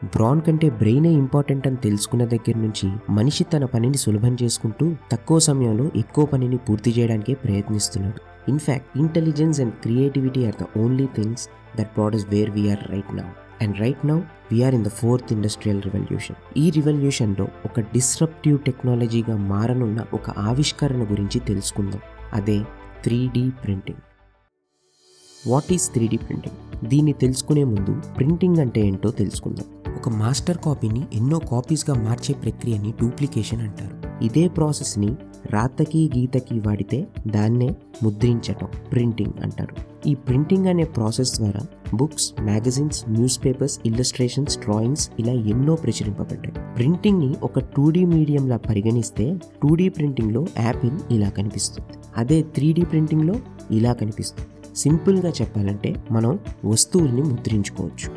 Bran కంటే బ్రెయినే important అని తెలుసుకున్న దగ్గర నుంచి మనిషి తన పనిని సులభం చేసుకుంటూ తక్కువ సమయంలో ఎక్కువ పనిని పూర్తి చేయడానికే ప్రయత్నిస్తున్నాడు. In fact intelligence and creativity are the only things that brought us where we are right now. And right now we are in the 4th industrial revolution. ఈ రివల్యూషన్లో ఒక డిస్రప్టివ్ టెక్నాలజీగా మారనున్న ఒక ఆవిష్కరణ గురించి తెలుసుకుందాం. అదే 3D printing. What is 3D printing? దీన్ని తెలుసుకునే ముందు ప్రింటింగ్ అంటే ఏంటో తెలుసుకుందాం. ఒక మాస్టర్ కాపీని ఎన్నో కాపీస్గా మార్చే ప్రక్రియని డూప్లికేషన్ అంటారు. ఇదే ప్రాసెస్ని రాతకి గీతకి వాడితే దాన్నే ముద్రించటం ప్రింటింగ్ అంటారు. ఈ ప్రింటింగ్ అనే ప్రాసెస్ ద్వారా books, magazines, news papers, illustrations, drawings ఇలా ఎన్నో ప్రచురింపబడ్డాయి. ప్రింటింగ్ని ఒక 2D మీడియంలా పరిగణిస్తే 2D ప్రింటింగ్లో యాపిల్ ఇలా కనిపిస్తుంది. అదే 3D ప్రింటింగ్లో ఇలా కనిపిస్తుంది. సింపుల్గా చెప్పాలంటే మనం వస్తువుల్ని ముద్రించుకోవచ్చు.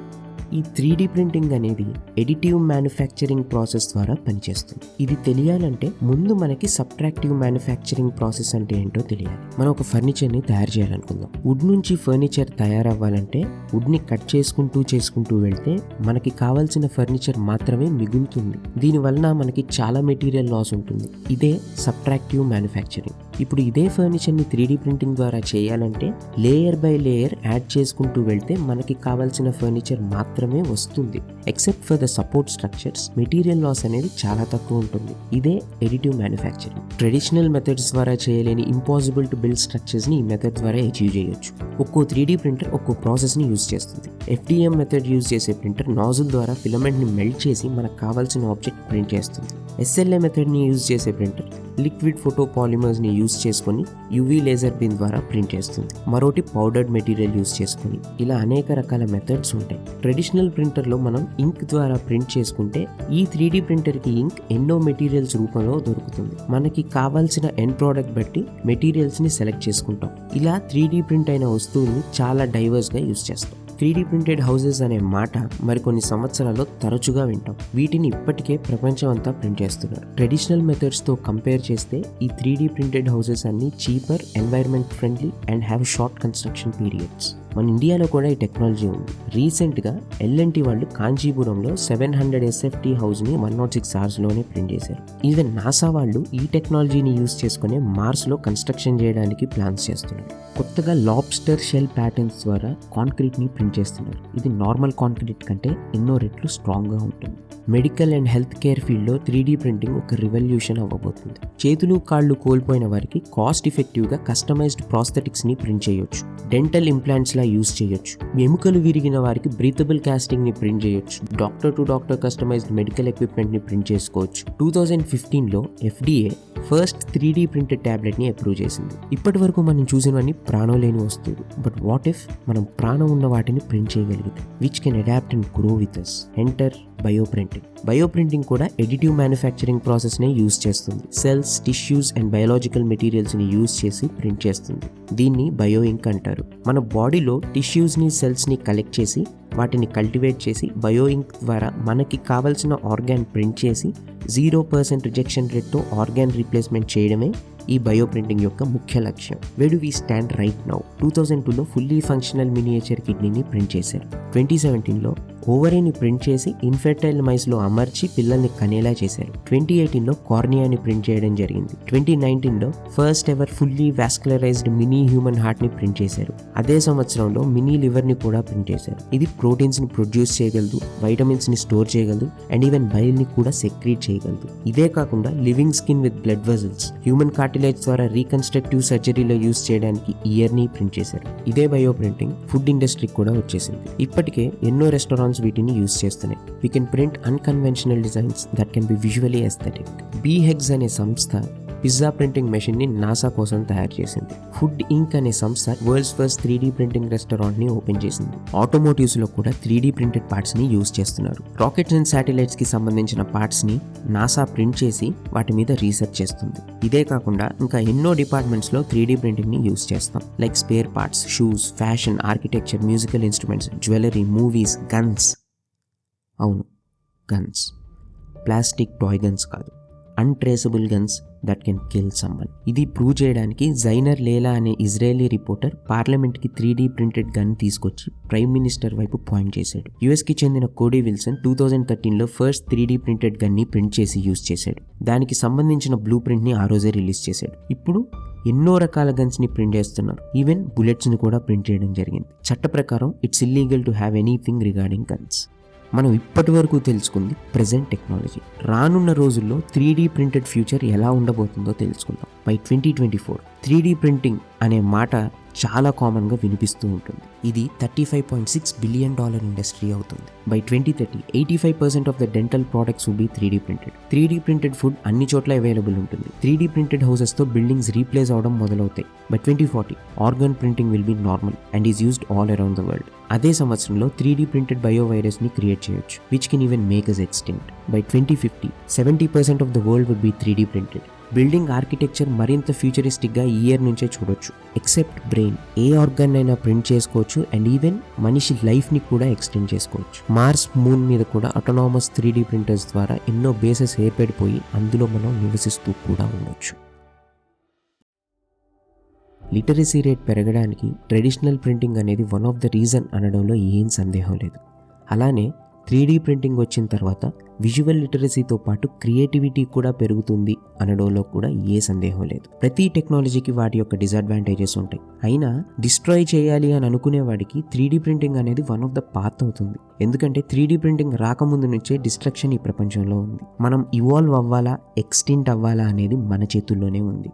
ఈ 3D ప్రింటింగ్ అనేది ఎడిటివ్ మ్యానుఫ్యాక్చరింగ్ ప్రాసెస్ ద్వారా పనిచేస్తుంది. ఇది తెలియాలంటే ముందు మనకి సబ్ట్రాక్టివ్ మ్యానుఫ్యాక్చరింగ్ ప్రాసెస్ అంటే ఏంటో తెలియాలి. మనం ఒక ఫర్నిచర్ని తయారు చేయాలనుకుందాం. వుడ్ నుంచి ఫర్నిచర్ తయారవ్వాలంటే వుడ్ని కట్ చేసుకుంటూ వెళ్తే మనకి కావాల్సిన ఫర్నిచర్ మాత్రమే మిగులుతుంది. దీనివల్ల మనకి చాలా మెటీరియల్ లాస్ ఉంటుంది. ఇదే సబ్ట్రాక్టివ్ మ్యానుఫ్యాక్చరింగ్. ఇప్పుడు ఇదే ఫర్నిచర్ని 3D ప్రింటింగ్ ద్వారా చేయాలంటే లేయర్ బై లేయర్ యాడ్ చేసుకుంటూ వెళ్తే మనకి కావాల్సిన ఫర్నిచర్ మాత్రమే వస్తుంది. Except for the support structures material loss అనేది చాలా తక్కువ ఉంటుంది. ఇదే ఎడిటివ్ మ్యానుఫ్యాక్చరింగ్. ట్రెడిషనల్ మెథడ్స్ ద్వారా చేయలేని ఇంపాసిబుల్ టు బిల్డ్ స్ట్రక్చర్స్ని ఈ మెథడ్ ద్వారా అచీవ్ చేయొచ్చు. ఒక్కో 3D ప్రింటర్ ఒక్కో ప్రాసెస్ని యూజ్ చేస్తుంది. FDM మెథడ్ యూజ్ చేసే ప్రింటర్ నాజిల్ ద్వారా ఫిలమెంట్ని మెల్ట్ చేసి మనకు కావాల్సిన ఆబ్జెక్ట్ ప్రింట్ చేస్తుంది. SLA మెథడ్ని యూజ్ చేసే ప్రింటర్ లిక్విడ్ ఫోటో పాలిమర్స్ని యూజ్ చేసుకొని UV లేజర్ బీమ్ ద్వారా ప్రింట్ చేస్తుంది. మరోటి పౌడర్డ్ మెటీరియల్ యూజ్ చేసుకొని. ఇలా అనేక రకాల మెథడ్స్ ఉంటాయి. ట్రెడిషనల్ ప్రింటర్లో మనం ఇంక్ ద్వారా ప్రింట్ చేసుకుంటే ఈ 3D ప్రింటర్కి ఇంక్ ఎన్నో మెటీరియల్స్ రూపంలో దొరుకుతుంది. మనకి కావాల్సిన ఎండ్ ప్రోడక్ట్ బట్టి మెటీరియల్స్ని సెలెక్ట్ చేసుకుంటాం. ఇలా 3D ప్రింట్ అయిన వస్తువుల్ని చాలా డైవర్స్గా యూజ్ చేస్తాం. 3D ప్రింటెడ్ హౌసెస్ అనే మాట మరికొన్ని సంవత్సరాల్లో తరచుగా వింటాం. వీటిని ఇప్పటికే ప్రపంచం అంతా ప్రింట్ చేస్తున్నారు. ట్రెడిషనల్ మెథడ్స్తో కంపేర్ చేస్తే ఈ 3D ప్రింటెడ్ హౌసెస్ అన్ని cheaper, environment friendly and have short construction periods. మన ఇండియాలో కూడా ఈ టెక్నాలజీ ఉంది. రీసెంట్గా L&T వాళ్ళు కాంచీపురంలో 700 SFT హౌస్ని 106 అవర్స్లోనే ప్రింట్ చేశారు. ఈవెన్ నాసా వాళ్ళు ఈ టెక్నాలజీని యూజ్ చేసుకునే మార్స్లో కన్స్ట్రక్షన్ చేయడానికి ప్లాన్స్ చేస్తున్నారు. కొత్తగా లాబ్స్టర్ షెల్ ప్యాటర్న్స్ ద్వారా కాంక్రీట్ని ప్రింట్ చేస్తున్నారు. ఇది నార్మల్ కాంక్రీట్ కంటే ఎన్నో రెట్లు స్ట్రాంగ్గా ఉంటుంది. మెడికల్ అండ్ హెల్త్ కేర్ ఫీల్డ్లో 3D ప్రింటింగ్ ఒక రివల్యూషన్ అవ్వబోతుంది. చేతులు కాళ్ళు కోల్పోయిన వారికి కాస్ట్ ఎఫెక్టివ్గా కస్టమైజ్డ్ ప్రాస్థెటిక్స్ని ప్రింట్ చేయొచ్చు. డెంటల్ ఇంప్లాంట్స్లా యూజ్ చేయొచ్చు. ఎముకలు విరిగిన వారికి బ్రీతబుల్ కాస్టింగ్ని ప్రింట్ చేయొచ్చు. Doctor to doctor customised medical ఎక్విప్మెంట్ని ప్రింట్ చేసుకోవచ్చు. 2015లో FDA ఫస్ట్ 3D ప్రింటెడ్ ట్యాబ్లెట్ని అప్రూవ్ చేసింది. ఇప్పటి వరకు మనం చూసినవన్నీ ప్రాణం లేని వస్తువులు. బట్ వాట్ ఇఫ్ మనం ప్రాణం ఉన్న వాటిని ప్రింట్ చేయగలిగితే, which can adapt and grow విత్ us. Enter bioprinting. బయోప్రింటింగ్ కూడా ఎడిటివ్ మ్యానుఫ్యాక్చరింగ్ ప్రాసెస్నే యూజ్ చేస్తుంది. సెల్స్, టిష్యూస్ అండ్ బయోలాజికల్ మెటీరియల్స్ని యూజ్ చేసి ప్రింట్ చేస్తుంది. దీన్ని బయో ఇంక్ అంటారు. మన బాడీలో టిష్యూస్ని, సెల్స్ని కలెక్ట్ చేసి వాటిని కల్టివేట్ చేసి బయో ఇంక్ ద్వారా మనకి కావాల్సిన ఆర్గాన్ ప్రింట్ చేసి 0% రిజెక్షన్ రేట్తో ఆర్గాన్ రీప్లేస్మెంట్ చేయడమే ఈ బయో ప్రింటింగ్ యొక్క ముఖ్య లక్ష్యం. Where do we stand right now? 2002లో ఫుల్లీ ఫంక్షనల్ మినియేచర్ కిడ్నీని ప్రింట్ చేశారు. 2017లో ఓవరీని ప్రింట్ చేసి ఇన్ఫెర్టైల్ మైస్లో అమర్చి పిల్లల్ని కనేలా చేశారు. 2018లో కార్నియాని ప్రింట్ చేయడం జరిగింది. 2019లో first ever fully vascularised mini human హార్ట్ని ప్రింట్ చేశారు. అదే సంవత్సరంలో మినీ లివర్ని కూడా ప్రింట్ చేశారు. ఇది ప్రోటీన్స్ని ప్రొడ్యూస్ చేయగలదు, వైటమిన్స్ని స్టోర్ చేయగలదు అండ్ ఈవెన్ బైల్ని కూడా సెక్రీట్ చేయగలదు. ఇదే కాకుండా living skin with blood vessels, human cartilage ద్వారా రీకన్స్ట్రక్టివ్ సర్జరీలో యూజ్ చేయడానికి ఇయర్ని ప్రింట్ చేశారు. ఇదే బయో ప్రింటింగ్ ఫుడ్ ఇండస్ట్రీకి కూడా వచ్చేసింది. ఇప్పటికే ఎన్నో రెస్టారెంట్స్ వీటిని యూజ్ చేస్తున్నాయి. We can print unconventional designs that can be visually aesthetic. BHEX అనే సంస్థ పిజ్జా ప్రింటింగ్ మెషిన్ని నాసా కోసం తయారు చేసింది. ఫుడ్ ఇంక్ అనే సంస్థ వరల్డ్స్ ఫస్ట్ 3D ప్రింటింగ్ రెస్టారెంట్ని ఓపెన్ చేసింది. ఆటోమోటివ్స్లో కూడా 3D ప్రింటెడ్ పార్ట్స్ని యూజ్ చేస్తున్నారు. రాకెట్స్ అండ్ శాటిలైట్స్కి సంబంధించిన పార్ట్స్ని నాసా ప్రింట్ చేసి వాటి మీద రీసెర్చ్ చేస్తుంది. ఇదే కాకుండా ఇంకా ఎన్నో డిపార్ట్మెంట్స్లో 3D ప్రింటింగ్ని యూజ్ చేస్తాం. Like spare parts, shoes, fashion, architecture, musical instruments, jewellery, movies, guns. అవును, గన్స్. ప్లాస్టిక్ టాయ్ గన్స్ కాదు, untraceable guns that can kill someone. ఇది ప్రూవ్ చేయడానికి జైనర్ లేలా అనే ఇజ్రాయేలీ రిపోర్టర్ పార్లమెంట్కి 3D ప్రింటెడ్ గన్ తీసుకొచ్చి ప్రైమ్ మినిస్టర్ వైపు పాయింట్ చేశాడు. యుఎస్కి చెందిన కోడీ విల్సన్ 2013లో ఫస్ట్ 3D ప్రింటెడ్ గన్ని ప్రింట్ చేసి యూజ్ చేశాడు. దానికి సంబంధించిన బ్లూ ప్రింట్ని ఆ రోజే రిలీజ్ చేశాడు. ఇప్పుడు ఎన్నో రకాల గన్స్ని ప్రింట్ చేస్తున్నారు. ఈవెన్ బుల్లెట్స్ని కూడా ప్రింట్ చేయడం జరిగింది. చట్ట ప్రకారం it's illegal to have anything regarding guns. మనం ఇప్పటి వరకు తెలుసుకుంది ప్రెజెంట్ టెక్నాలజీ. రానున్న రోజుల్లో 3D ప్రింటెడ్ ఫ్యూచర్ ఎలా ఉండబోతుందో తెలుసుకుందాం. బై 2024 3D ప్రింటింగ్ అనే మాట చాలా కామన్గా వినిపిస్తూ ఉంటుంది. ఇది $35.6 బిలియన్ ఇండస్ట్రీ అవుతుంది. By 2030 85% of the dental products will be 3D printed. 3D printed food అన్ని చోట్ల అవైలబుల్ ఉంటుంది. 3D ప్రింటెడ్ హౌసెస్తో బిల్డింగ్స్ రీప్లేస్ అవడం మొదలవుతాయి. By 2040 organ printing will be normal and is used all around the world. అదే సంవత్సరంలో 3D printed biovirus ని create చేయొచ్చు, which can even make us extinct. By 2050 70% of the world would be 3D printed. Building architecture మరింత ఫ్యూచరిస్టిక్గా ఈ year నుంచే చూడొచ్చు. Except brain, ఏ ఆర్గాన్ అయినా ప్రింట్ చేసుకోవచ్చు అండ్ ఈవెన్ మనిషి లైఫ్ని కూడా ఎక్స్టెండ్ చేసుకోవచ్చు. మార్స్, మూన్ మీద కూడా ఆటోనామస్ 3D ప్రింటర్స్ ద్వారా ఎన్నో బేసెస్ ఏర్పడిపోయి అందులో మనం నివసిస్తూ కూడా ఉండొచ్చు. లిటరసీ రేట్ పెరగడానికి ట్రెడిషనల్ ప్రింటింగ్ అనేది వన్ ఆఫ్ ద రీజన్ అనడంలో ఏం సందేహం లేదు. అలానే 3D ప్రింటింగ్ వచ్చిన తర్వాత విజువల్ లిటరసీతో పాటు క్రియేటివిటీ కూడా పెరుగుతుంది అనడంలో కూడా ఏ సందేహం లేదు. ప్రతి టెక్నాలజీకి వాటి యొక్క డిసడ్వాంటేజెస్ ఉంటాయి. అయినా డిస్ట్రాయ్ చేయాలి అని అనుకునే వాడికి 3D ప్రింటింగ్ అనేది వన్ ఆఫ్ ద పాత్ అవుతుంది. ఎందుకంటే 3D ప్రింటింగ్ రాకముందు నుంచే డిస్ట్రక్షన్ ఈ ప్రపంచంలో ఉంది. మనం ఇవాల్వ్ అవ్వాలా, ఎక్స్టింట్ అవ్వాలా అనేది మన చేతుల్లోనే ఉంది.